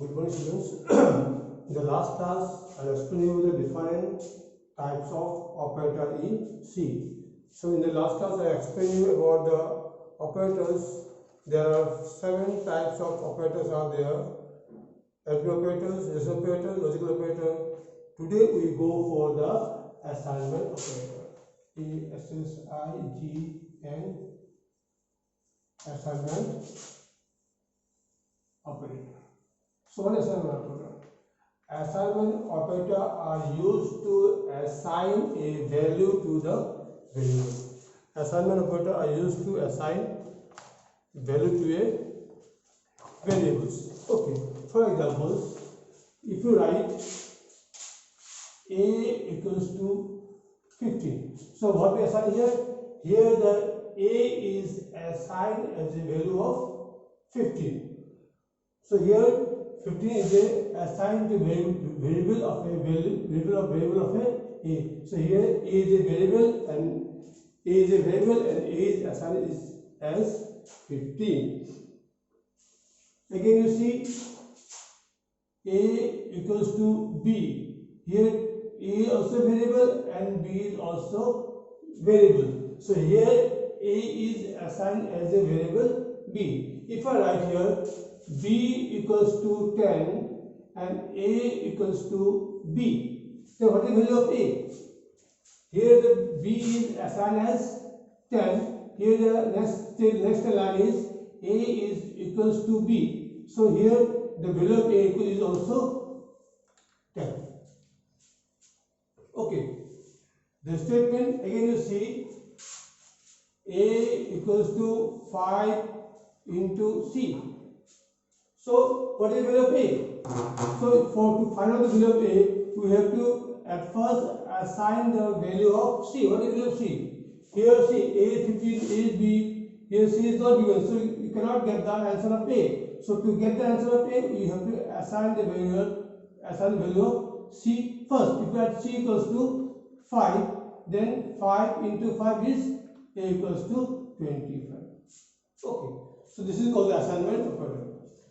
Good morning, students. In the last class, I explained you the different types of operator in C. So, in the last class, I explained you about the operators. There are 7 types of operators are there: arithmetic operators, relational operator, logical operator. Today, we go for the assignment operator. ASSIGN assignment operator. So, what is assignment operator? Assignment operator are used to assign a value to the variable. Assignment operator are used to assign value to a variables. Okay. For example, if you write a equals to 15. So what we assign here? Here the a is assigned as a value of 15. So here 15 is assigned to variable of a variable of a. So here a is a variable and a is assigned as 15. Again you see a equals to b. Here a is also variable and b is also variable. So here a is assigned as a variable b. If I write here b equals to 10 and a equals to b, then what is the value of a? Here the b is assigned as 10. Here the next line is a is equals to b. So here the value of a is also 10. Okay. The statement again you see a equals to 5 into c. So what is the value of a? So to find out the value of a, we have to at first assign the value of c. What is the value of c? Here c, a is 15, a is b. Here c is not given, so you cannot get the answer of a. So to get the answer of a, you have to assign the value of c first. If that c equals to 5, then 5 into 5 is a equals to 25. Okay. So this is called the assignment operator.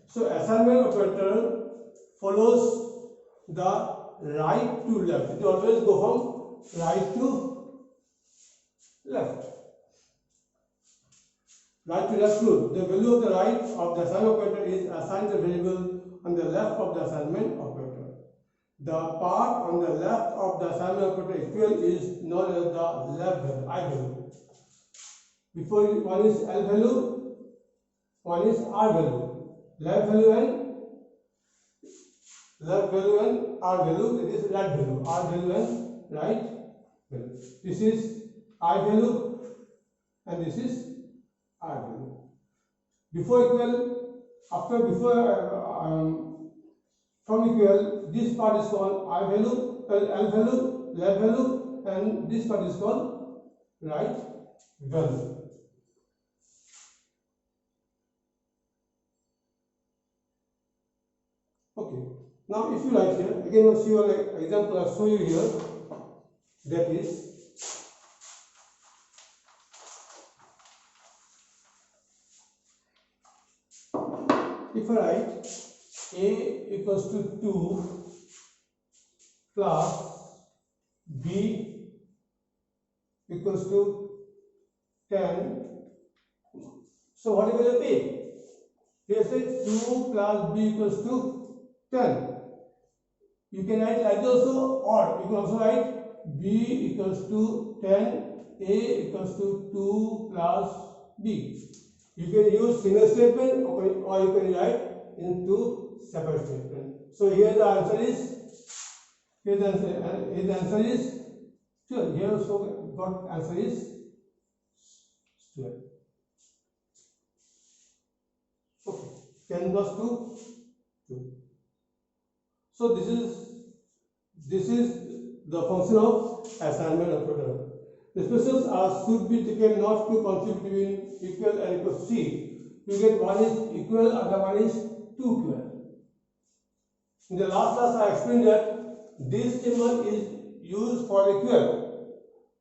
So assignment operator follows the right to left. It always go from right to left. Right to left rule. The value of the right of the assignment operator is assigned the variable on the left of the assignment operator. The part on the left of the assignment operator equal is known as the left value, I value. Before one is L value, one is R value. Left value and R value, that is right value. R value and right value. This is I value and this is R value. Before equal, from equal, this part is called I value, L value, left value, and this part is called right value. Okay. Now, if you write here, again, I'll see one example I'll show you here. That is, if I write a equals to 2 plus b equals to 10. So, what is the value of a? Here says 2 plus b equals to 10. You can write like this also, or you can also write b equals to 10, a equals to 2 plus b. You can use single statement or you can write into separate statement. So here the answer is, here the answer is 12. Here also got answer is 12. Okay, 10 plus 2, 2. So this is the function of assignment operator. The expressions should be taken not to conflict between equal and equal C. You get one is equal, other one is 2 equal. In the last class I explained that this symbol is used for equal.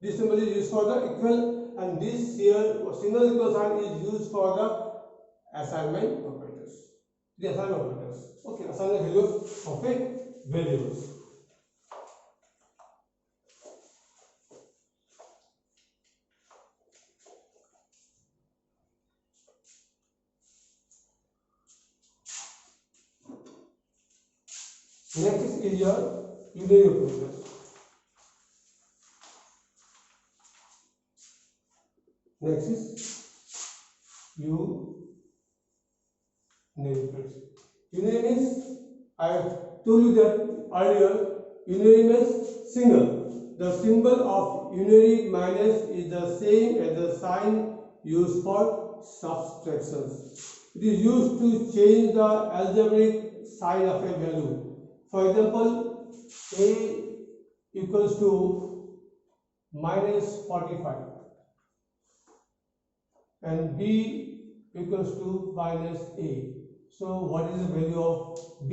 This symbol is used for the equal, and this here single equal sign is used for the assignment operators. The assignment operators. Okay, assign the value of a variables. Next is your unary operators. Next is unary operators. Unary means, I have told you that earlier, unary means single. The symbol of unary minus is the same as the sign used for subtractions. It is used to change the algebraic sign of a value. For example, a equals to minus 45 and b equals to minus a. So what is the value of b?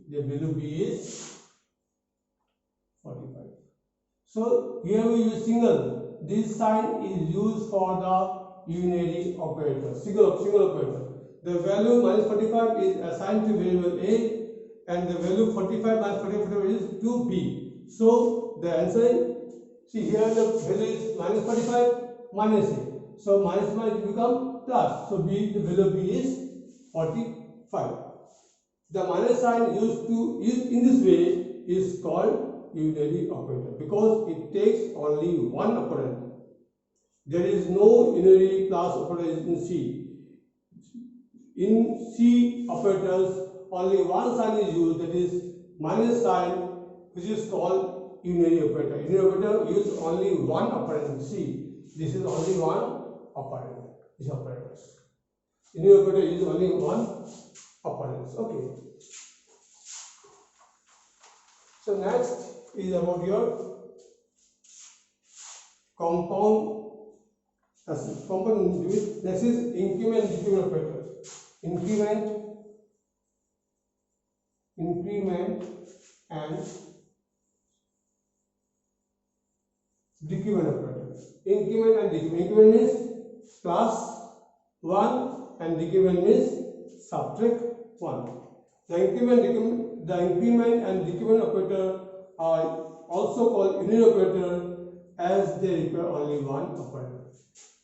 The value b is 45. So here we use single. This sign is used for the unary operator, single operator. The value minus 45 is assigned to variable a, and the value 45 minus 45 is to b. So the answer, see here the value is minus 45 minus a. So minus minus become plus. So b, the value of b is 45. The minus sign used in this way is called unary operator because it takes only one operand. There is no unary plus operator in C. In C operators, only one sign is used, that is minus sign, which is called unary operator. Unary operator uses only one operand in C. This is only one operand. These operators. Unary operator uses only one operand. Okay. So next is about your compound. Next is increment decrement operator. Increment and decrement operator. Increment and decrement. Increment means plus 1 and decrement means subtract 1. The increment and decrement operator are also called unary operator as they require only one operator.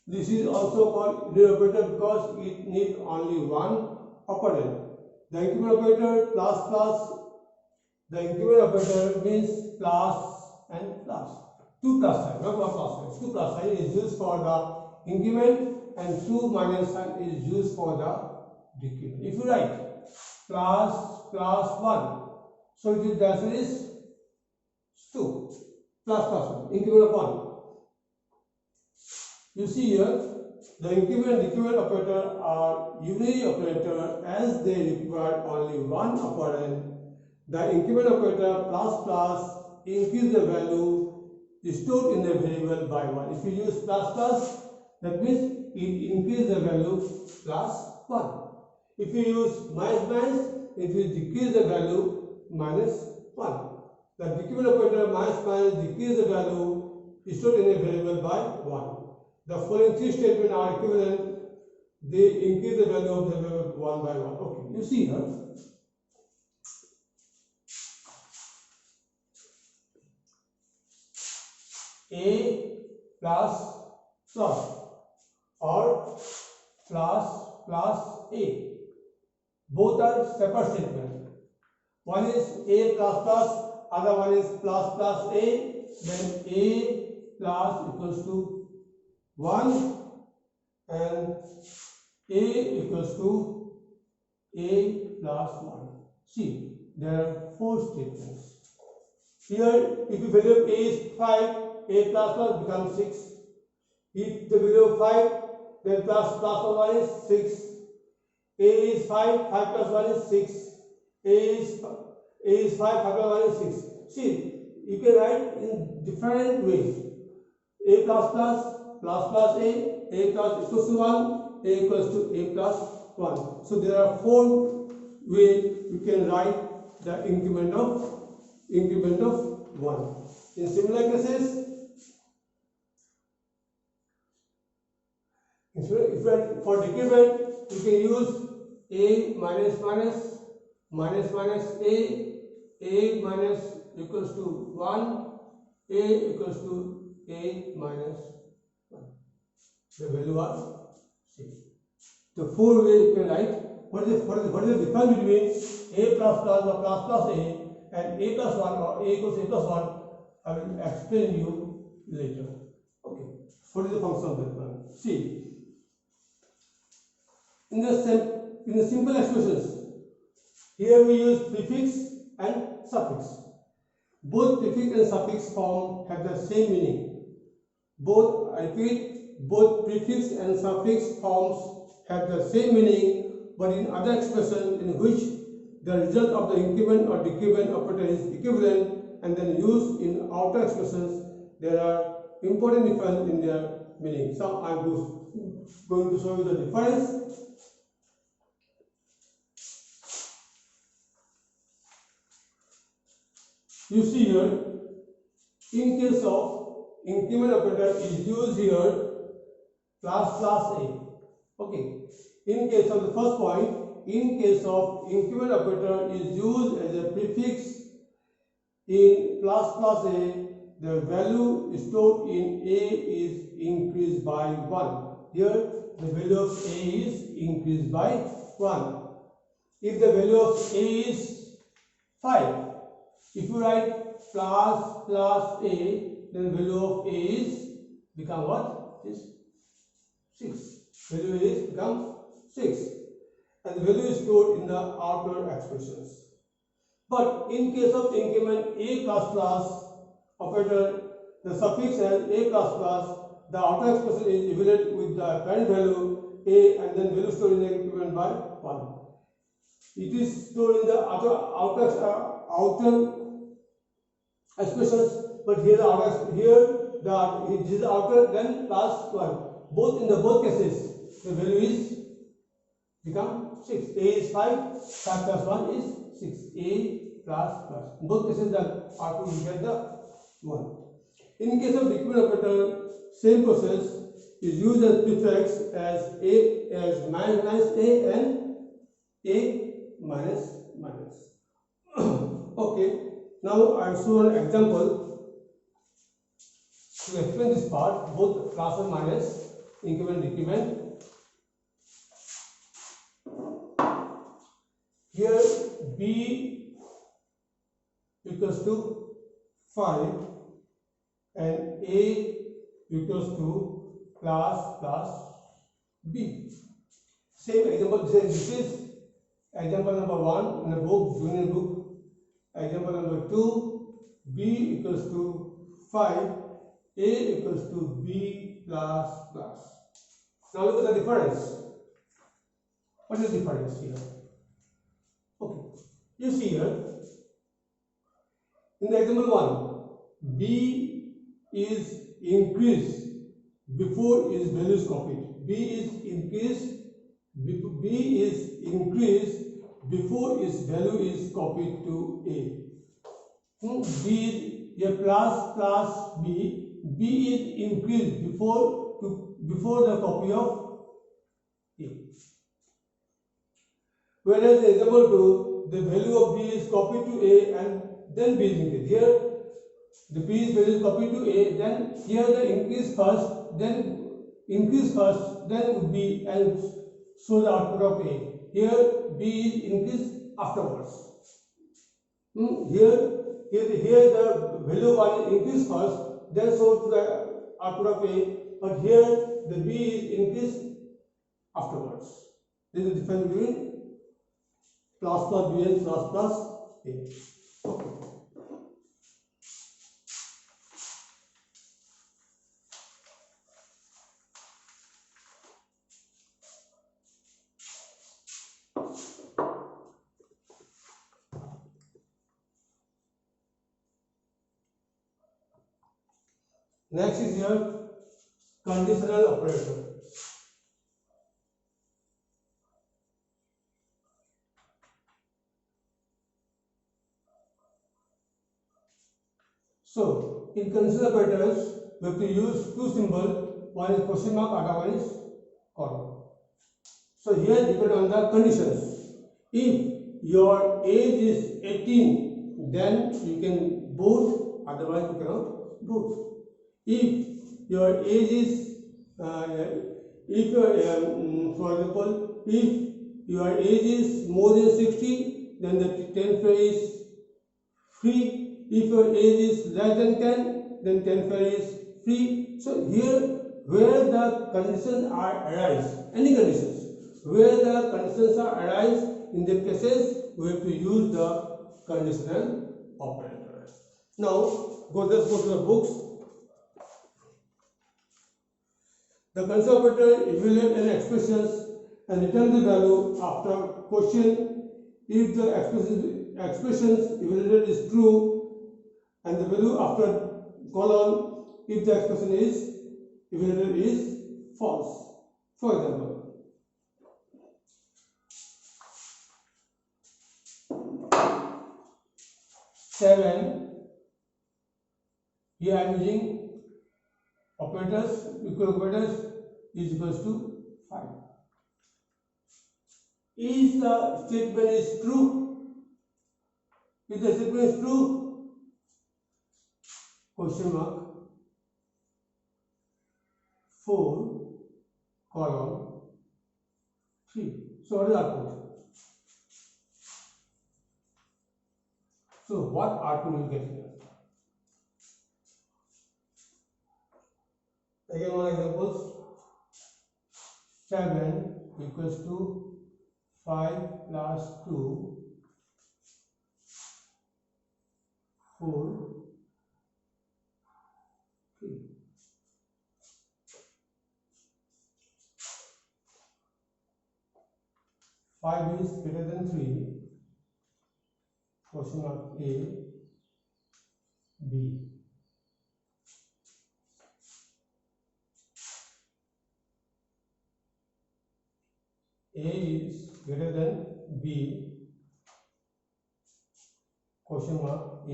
This is also called unary operator because it needs only one operand. The increment operator the increment operator means plus and plus. Two plus sign, not one plus sign. Two plus sign is used for the increment and two minus sign is used for the decrement. If you write plus 1, so the answer is 2. Plus 1, increment of 1. You see here, the increment and decrement operator are unary operator as they require only one operand. The increment operator plus increase the value stored in the variable by 1. If you use plus, that means it increase the value plus 1. If you use minus, it will decrease the value minus 1. The decrement operator minus decrease the value stored in a variable by 1. The following three statements are equivalent. They increase the value of the variable 1 by 1. Okay, you see here. A plus or plus A. Both are separate statements. One is A plus, other one is plus A. Then A plus equals to 1 and A equals to A plus 1. See, there are 4 statements. Here, if the value of A is 5, A plus becomes 6. If the value of 5, then plus 1 is 6. A is 5, 5 plus 1 is 6. A is 5, 5 plus 1 is 6. See, you can write in different ways. A plus A plus equals to 1, A equals to A plus 1. So there are 4 ways you can write the increment of 1. In similar cases, for decrement, you can use a minus minus minus minus a minus equals to 1, a equals to a minus 1. The value are same. The four way you can write what is the difference between a plus plus or plus plus a and a plus 1 or a equals a plus 1. I will explain you later. Okay. What is the function of that one? See, in the simple expressions, here we use prefix and suffix. Both prefix and suffix form have the same meaning. Both, I repeat, both prefix and suffix forms have the same meaning, but in other expressions in which the result of the increment or decrement operator is equivalent and then used in outer expressions, there are important differences in their meaning. So I am going to show you the difference. You see here, in case of increment operator is used here plus plus a. Okay. In case of the first point, in case of increment operator is used as a prefix in plus plus a, the value stored in a is increased by 1. Here the value of a is increased by 1. If the value of a is 5, if you write plus plus a, then value of a is become what? Is 6. Value is become 6. And the value is stored in the outer expressions. But in case of increment a plus plus operator, the suffix as a plus plus, the outer expression is evaluated with the current value a and then value stored in the increment by 1. It is stored in the outer expressions, but here it is outer then plus 1. Both in the both cases, the value is become 6. A is 5, 5 plus 1 is 6. A plus plus. In both cases, the output will get the 1. In case of decrement operator, same process is used as prefix as a as minus a and a minus minus. Okay. Now I will show an example to explain this part, both plus and minus, increment and decrement. Here b equals to 5 and a equals to plus plus b. Same example, this is example number 1 in the book, junior book. Example number 2, b equals to 5, a equals to b plus plus. Now look at the difference. What is the difference here? Okay, you see here, in the example 1, b is increased before its value is copied. B is increased before its value is copied to a. B is a plus plus b. B is increased before the copy of a. Whereas in example 2, the value of b is copied to a and then b is increased. Here the b is value is copied to a, then here the increase first, then would be and show the output of a. Here b is increased afterwards. Here the value of 1 is increased first, then show the output of a. But here the b is increased afterwards. This is the difference between plus plus b and plus plus a. Okay. Next is your conditional operator. So, in conditional operators, we have to use two symbols. One is question mark, other one is comma. So here depend on the conditions. If your age is 18, then you can vote, otherwise you cannot vote. If your age is, if your, for example, if your age is more than 60, then the 10 fare is free. If your age is less than 10, then 10 fare is free. So here, where the conditions are arise, any conditions, where the conditions are arise, in that cases, we have to use the conditional operator. Now, let's go to the books. The conditional operator evaluate any expressions and return the value after question if the expressions evaluated is true, and the value after colon if the expression is evaluated is false. For example, seven. Here I am using operators, equal operators is equals to 5. Is the statement is true? If the statement is true, question mark, 4 column 3. So what is output? So what output you get here? Again, one example. 7 equals to 5 plus 2, 4, 3. Five is greater than 3. Question mark A, B. A is greater than B. Question mark A,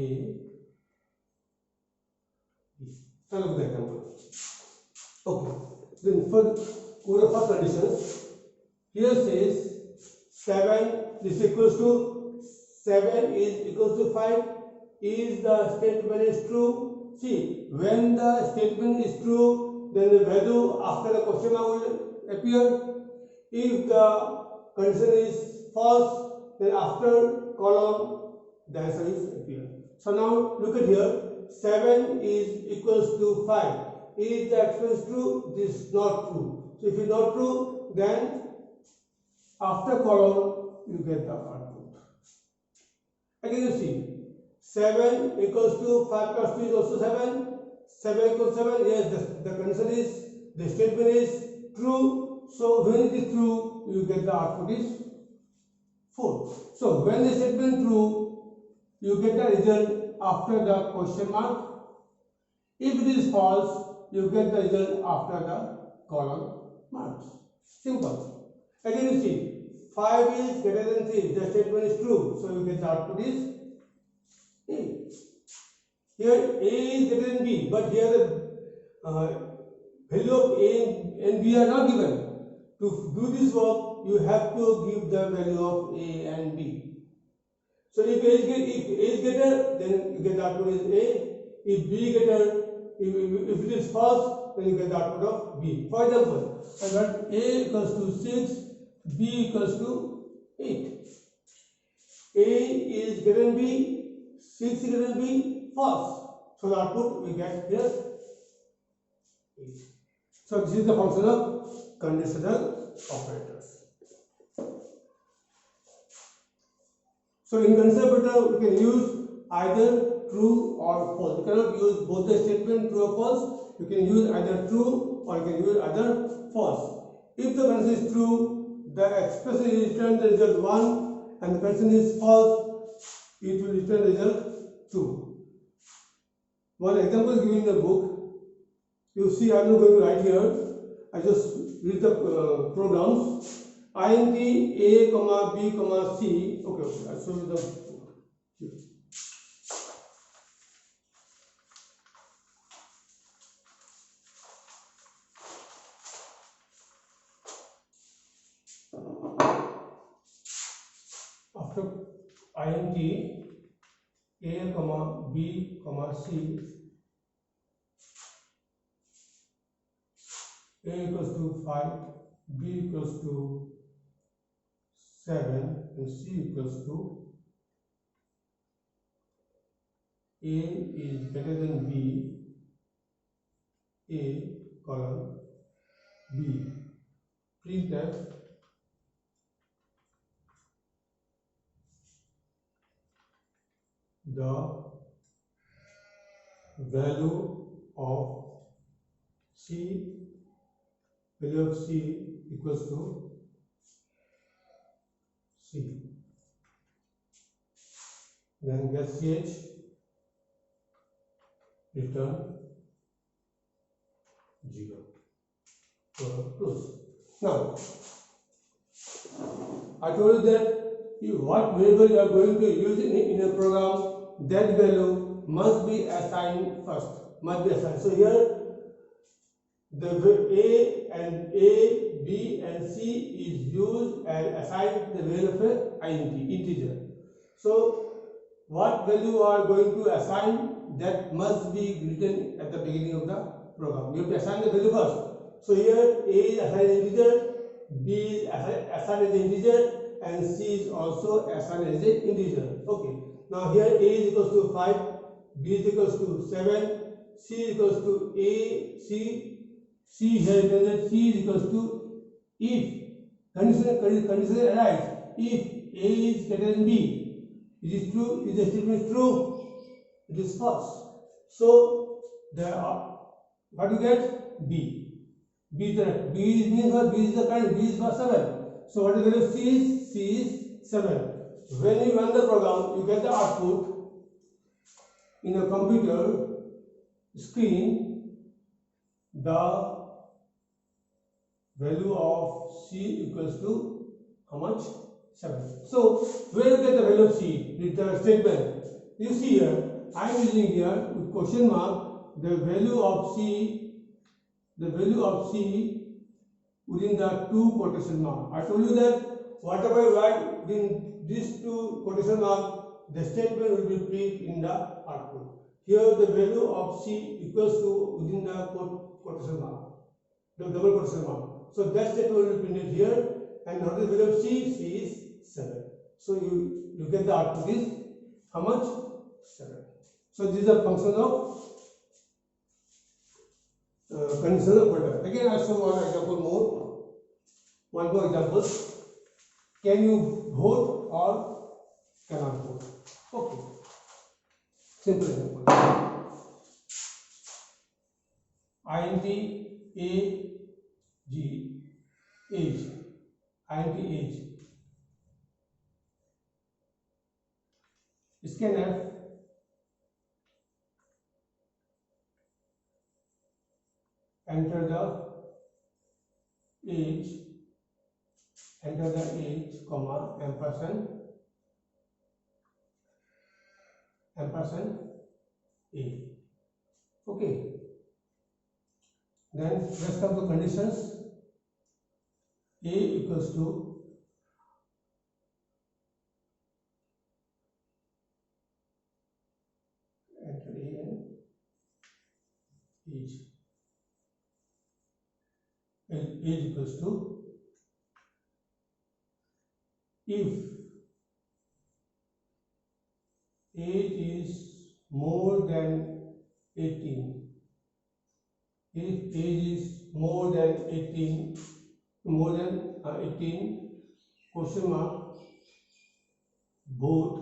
B. So look at the example. Okay. Then for the first conditions, here says 7 is equals to 7 is equals to 5. Is the statement is true? See, when the statement is true, then the value after the question mark will appear. If the condition is false, then after column the answer is appear. So now look at here, 7 is equals to 5. Is the expression true? This is not true. So if it is not true, then after column you get the output. Again you see, 7 equals to 5 plus 2 is also 7. 7 equals 7. Yes, the condition is, the statement is true. So when it is true, you get the output is 4. So when the statement is true, you get the result after the question mark. If it is false, you get the result after the column marks. Simple. Again you see, 5 is greater than 3. The statement is true. So you get the output is A. Here A is greater than B, but here the value of A and B are not given. To do this work, you have to give the value of A and B. So if A is greater, then you get the output is A. If B is greater, if it is false, then you get the output of B. For example, I got A equals to 6, B equals to 8. A is greater than B, 6 is greater than B, false. So the output we get here 8. So this is the function of conditional operators. So in conditional operator, we can use either true or false. You cannot use both the statement true or false. You can use either true or you can use either false. If the condition is true, the expression will return the result 1, and the condition is false, it will return the result 2. One example is given in the book. You see, I am not going to write here. I just read the programs. int a comma b comma c. Okay, I'll show you the. after int a comma b comma c, a equals to 5, b equals to 7 and c equals to a is greater than b, a colon b, printf the value of c, value of c equals to c, then get ch, return 0. Close. Now I told you that what variable you are going to use in a program, that value must be assigned first. Must be assigned. So here the A, B and C is used and assigned the value of a integer. So what value you are going to assign, that must be written at the beginning of the program. You have to assign the value first. So here A is assigned as integer, B is assigned as integer, and C is also assigned as an integer. Okay. Now here A is equals to 5, B is equals to 7, C is equals to A, C here that C is equals to, if condition arise, if A is greater than B, it is true, is the statement true, it is false. So there are, what you get? B. B is the, B means what? B is the current, B is for 7. So what is the value of C is? C is 7. When you run the program, you get the output in a computer screen, the value of C equals to how much? 7. So where you get the value of C? Return statement. You see here, I am using here with question mark the value of C, within the two quotation mark. I told you that whatever you write within these two quotation mark, the statement will be printed in the output. Here the value of C equals to within the quotation mark, the double quotation mark. So that statement will be printed here, and what is the value of C? C is 7. So you get the output is how much? 7. So this is a function of conditional order. Again, I show one example more. One more example. Can you vote or cannot vote? Okay. Simple example. int age, scanf enter the age, comma, ampersand a. Okay. Then let's come to conditions. A equals to enter A and age. Age equals to, if age is more than 18, if age is more than 18, question mark, vote,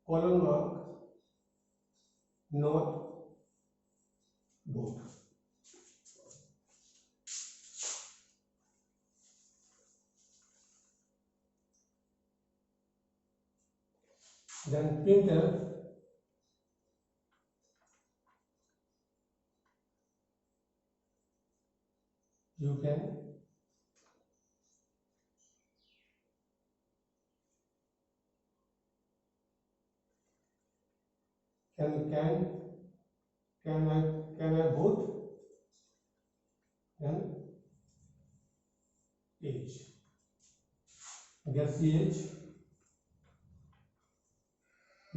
colon mark, not vote. Then printf you can I vote? Then age. Get ch,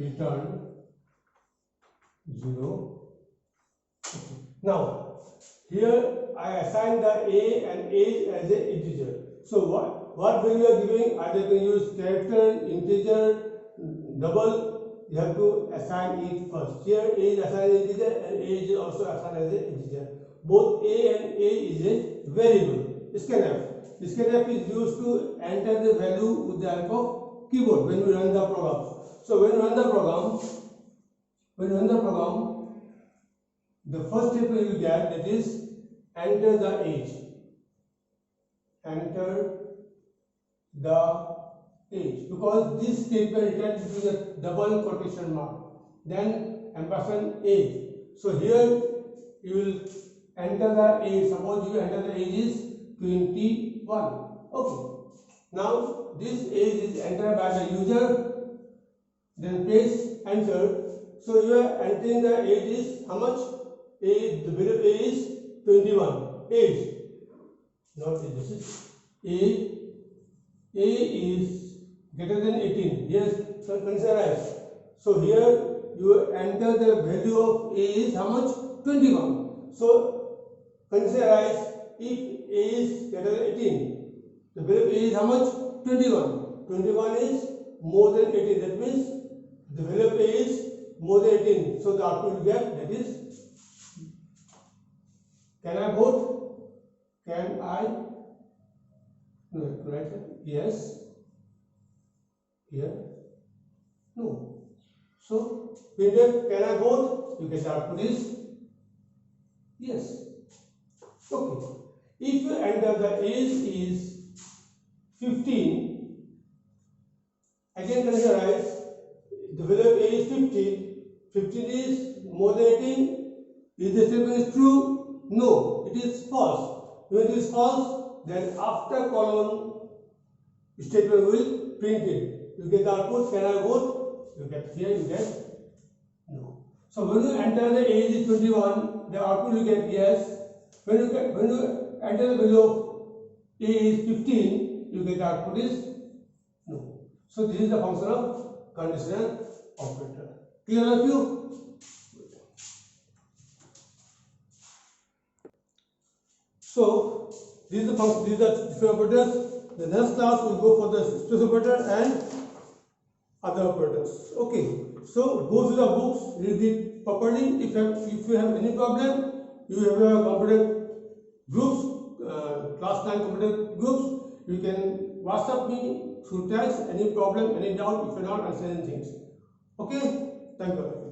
return 0. Okay. Now here I assign the a and age as an integer. So what value you are giving? Either you can use character, integer, double. You have to assign it first. Here a is assigned as integer and age is also assigned as an integer. Both a and a is a variable. Scanf. Scanf is used to enter the value with the help of keyboard when we run the program. So when you run the program, the first step you get, that is enter the age. Enter the age, because this statement returns between a double quotation mark, then ampersand age. So here you will enter the age. Suppose you enter the age is 21. Okay. Now this age is entered by the user. Then press enter. So you are entering the age is how much? Age, the value of age is 21. Age. Not age, this is age. A is greater than 18. Yes, so consider as. So here you enter the value of A is how much? 21. So consider as if A is greater than 18, the value of A is how much? 21. 21 is more than 18. That means the value of A is more than 18. So the output you get, that is, can I vote? Can I? No, right? Yes. Here? No. So, printf, can I vote? You get the output is yes. Okay. If you enter the age is 15, again consider as the value of age is 50. 15 is more than 18. Is the statement is true? No, it is false. When it is false, then after colon statement will print it. You get the output, can I vote? You get here, you get no. So when you enter the age is 21, the output you get yes. When you enter the value of A is 15, you get the output is no. So this is the function of conditional operator. Clear all of you? So this is the function, these are different operators. The next class will go for the stress operator and other operators. Okay. So go through the books, read it properly. If you have any problem, you have a computer groups, class 9 computer groups. You can WhatsApp me through text. Any problem, any doubt, if you are not understanding things. Okay. Thank you.